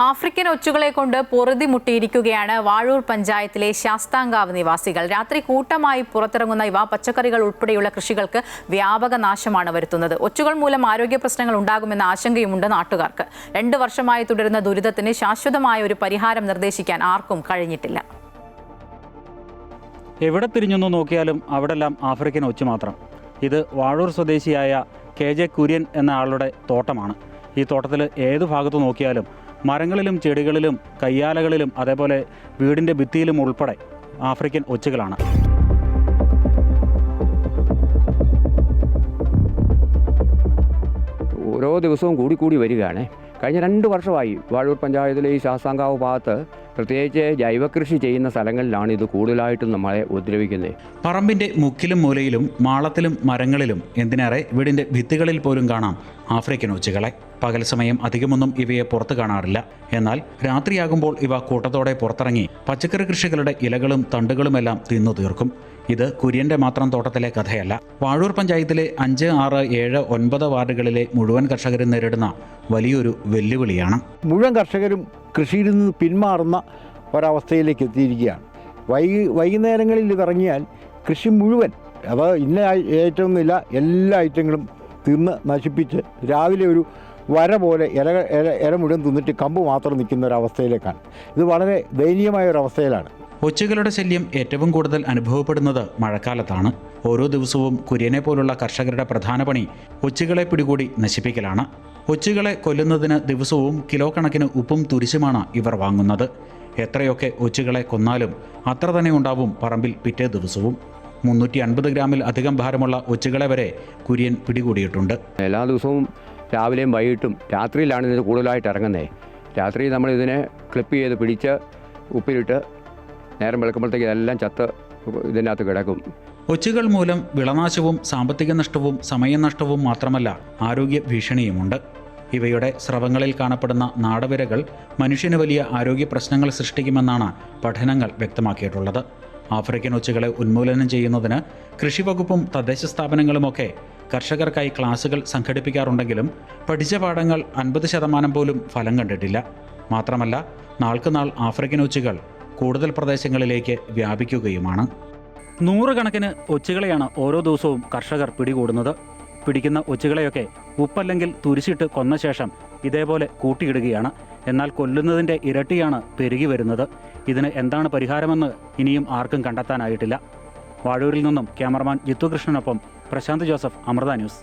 African ഒച്ചുകളെ കൊണ്ട് പൊറുതിമുട്ടിയിരിക്കുകയാണ് വാഴൂർ പഞ്ചായത്തിലെ ശാസ്താംകാവ് നിവാസികൾ. രാത്രി കൂട്ടമായി പുറത്തിറങ്ങുന്ന ഇവ പച്ചക്കറികൾ ഉൾപ്പെടെയുള്ള കൃഷികൾക്ക് വ്യാപക നാശമാണ് വരുത്തുന്നത്. ഒച്ചുകൾ മൂലം ആരോഗ്യ പ്രശ്നങ്ങൾ ഉണ്ടാകുമെന്ന ആശങ്കയുമുണ്ട് നാട്ടുകാർക്ക്. 2 വർഷമായി തുടരുന്ന ദുരിതത്തിന് ശാശ്വതമായ ഒരു പരിഹാരം നിർദ്ദേശിക്കാൻ ആർക്കും കഴിഞ്ഞിട്ടില്ല. എവിടെ തിരിഞ്ഞൊന്നു നോക്കിയാലും അവിടെല്ലാം ആഫ്രിക്കൻ ഒച്ചു മാത്രം. ഇത് വാഴൂർ സ്വദേശിയായ KJ കുര്യൻ എന്ന ആളുടെ തോട്ടമാണ്. ഈ തോട്ടത്തിൽ ഏത് ഭാഗത്ത് നോക്കിയാലും മരങ്ങളിലും ചെടികളിലും കയ്യാലകളിലും അതേപോലെ വീടിൻ്റെ ഭിത്തിയിലും ഉൾപ്പെടെ ആഫ്രിക്കൻ ഒച്ചുകളാണ്. ഓരോ ദിവസവും കൂടി വരികയാണ്. കഴിഞ്ഞ 2 വർഷമായി വാഴൂർ പഞ്ചായത്തിലെ ഈ ശാസ്താംകാവ് ഭാഗത്ത് പ്രത്യേകിച്ച് ജൈവകൃഷി ചെയ്യുന്ന സ്ഥലങ്ങളിലാണ് ഇത് കൂടുതലായിട്ടും നമ്മളെ ഉപദ്രവിക്കുന്നത്. പറമ്പിൻ്റെ മുക്കിലും മൂലയിലും മാളത്തിലും മരങ്ങളിലും എന്തിനേറെ വീടിൻ്റെ ഭിത്തികളിൽ പോലും കാണാം ആഫ്രിക്കൻ ഒച്ചുകളെ. പകൽ സമയം അധികമൊന്നും ഇവയെ പുറത്ത് കാണാറില്ല. എന്നാൽ രാത്രിയാകുമ്പോൾ ഇവ കൂട്ടത്തോടെ പുറത്തിറങ്ങി പച്ചക്കറി കൃഷികളുടെ ഇലകളും തണ്ടുകളുമെല്ലാം തിന്നു തീർക്കും. ഇത് കുര്യൻ്റെ മാത്രം തോട്ടത്തിലെ കഥയല്ല. വാഴൂർ പഞ്ചായത്തിലെ 5, 6, 7, 9 വാർഡുകളിലെ മുഴുവൻ കർഷകരും നേരിടുന്ന വലിയൊരു വെല്ലുവിളിയാണ്. മുഴുവൻ കർഷകരും കൃഷിയിൽ നിന്ന് പിന്മാറുന്ന ഒരവസ്ഥയിലേക്ക് എത്തിയിരിക്കുകയാണ്. വൈകുന്നേരങ്ങളിൽ ഇതിറങ്ങിയാൽ കൃഷി മുഴുവൻ, അത് ഇന്ന ഐറ്റമൊന്നുമില്ല, എല്ലാ ഐറ്റങ്ങളും തിന്ന് നശിപ്പിച്ച് രാവിലെ ഒരു വര പോലെ ഇല മുഴുവൻ തിന്നിട്ട് കമ്പ് മാത്രം നിൽക്കുന്ന ഒരവസ്ഥയിലേക്കാണ്. ഇത് വളരെ ദയനീയമായ ഒരവസ്ഥയിലാണ്. ഒച്ചുകളുടെ ശല്യം ഏറ്റവും കൂടുതൽ അനുഭവപ്പെടുന്നത് മഴക്കാലത്താണ്. ഓരോ ദിവസവും കുര്യനെ പോലുള്ള കർഷകരുടെ പ്രധാന പണി ഒച്ചുകളെ പിടികൂടി നശിപ്പിക്കലാണ്. ഒച്ചുകളെ കൊല്ലുന്നതിന് ദിവസവും കിലോ കണക്കിന് ഉപ്പും തുരിശുമാണ് ഇവർ വാങ്ങുന്നത്. എത്രയൊക്കെ ഒച്ചുകളെ കൊന്നാലും അത്ര തന്നെ ഉണ്ടാവും പറമ്പിൽ പിറ്റേ ദിവസവും. 350 ഗ്രാമിൽ അധികം ഭാരമുള്ള ഒച്ചുകളെ വരെ കുര്യൻ പിടികൂടിയിട്ടുണ്ട്. എല്ലാ ദിവസവും രാവിലെയും വൈകിട്ടും രാത്രിയിലാണ് ഇതിന് കൂടുതലായിട്ട് ഇറങ്ങുന്നത്. രാത്രി നമ്മളിതിനെ ക്ലിപ്പ് ചെയ്ത് പിടിച്ച് ഉപ്പിലിട്ട് നേരം വെളുക്കുമ്പോഴത്തേക്ക് ഇതെല്ലാം ചത്ത് ഇതിനകത്ത് കിടക്കും. ഒച്ചുകൾ മൂലം വിളനാശവും സാമ്പത്തിക നഷ്ടവും സമയനഷ്ടവും മാത്രമല്ല ആരോഗ്യ ഭീഷണിയുമുണ്ട്. ഇവയുടെ സ്രവങ്ങളിൽ കാണപ്പെടുന്ന നാടവിരകൾ മനുഷ്യന് വലിയ ആരോഗ്യ പ്രശ്നങ്ങൾ സൃഷ്ടിക്കുമെന്നാണ് പഠനങ്ങൾ വ്യക്തമാക്കിയിട്ടുള്ളത്. ആഫ്രിക്കൻ ഒച്ചുകളെ ഉന്മൂലനം ചെയ്യുന്നതിന് കൃഷിവകുപ്പും തദ്ദേശ സ്ഥാപനങ്ങളുമൊക്കെ കർഷകർക്കായി ക്ലാസുകൾ സംഘടിപ്പിക്കാറുണ്ടെങ്കിലും പഠിച്ച പാഠങ്ങൾ 50% പോലും ഫലം കണ്ടിട്ടില്ല. മാത്രമല്ല നാൾക്കുനാൾ ആഫ്രിക്കൻ ഒച്ചുകൾ കൂടുതൽ പ്രദേശങ്ങളിലേക്ക് വ്യാപിക്കുകയുമാണ്. 100 കണക്കിന് ഒച്ചുകളെയാണ് ഓരോ ദിവസവും കർഷകർ പിടികൂടുന്നത്. പിടിക്കുന്ന ഒച്ചുകളെയൊക്കെ ഉപ്പല്ലെങ്കിൽ തുരിശിട്ട് കൊന്ന ശേഷം ഇതേപോലെ കൂട്ടിയിടുകയാണ്. എന്നാൽ കൊല്ലുന്നതിൻ്റെ ഇരട്ടിയാണ് പെരുകി വരുന്നത്. ഇതിന് എന്താണ് പരിഹാരമെന്ന് ഇനിയും ആർക്കും കണ്ടെത്താനായിട്ടില്ല. വാഴൂരിൽ നിന്നും ക്യാമറമാൻ ജിത്തു കൃഷ്ണനൊപ്പം പ്രശാന്ത് ജോസഫ്, അമൃത ന്യൂസ്.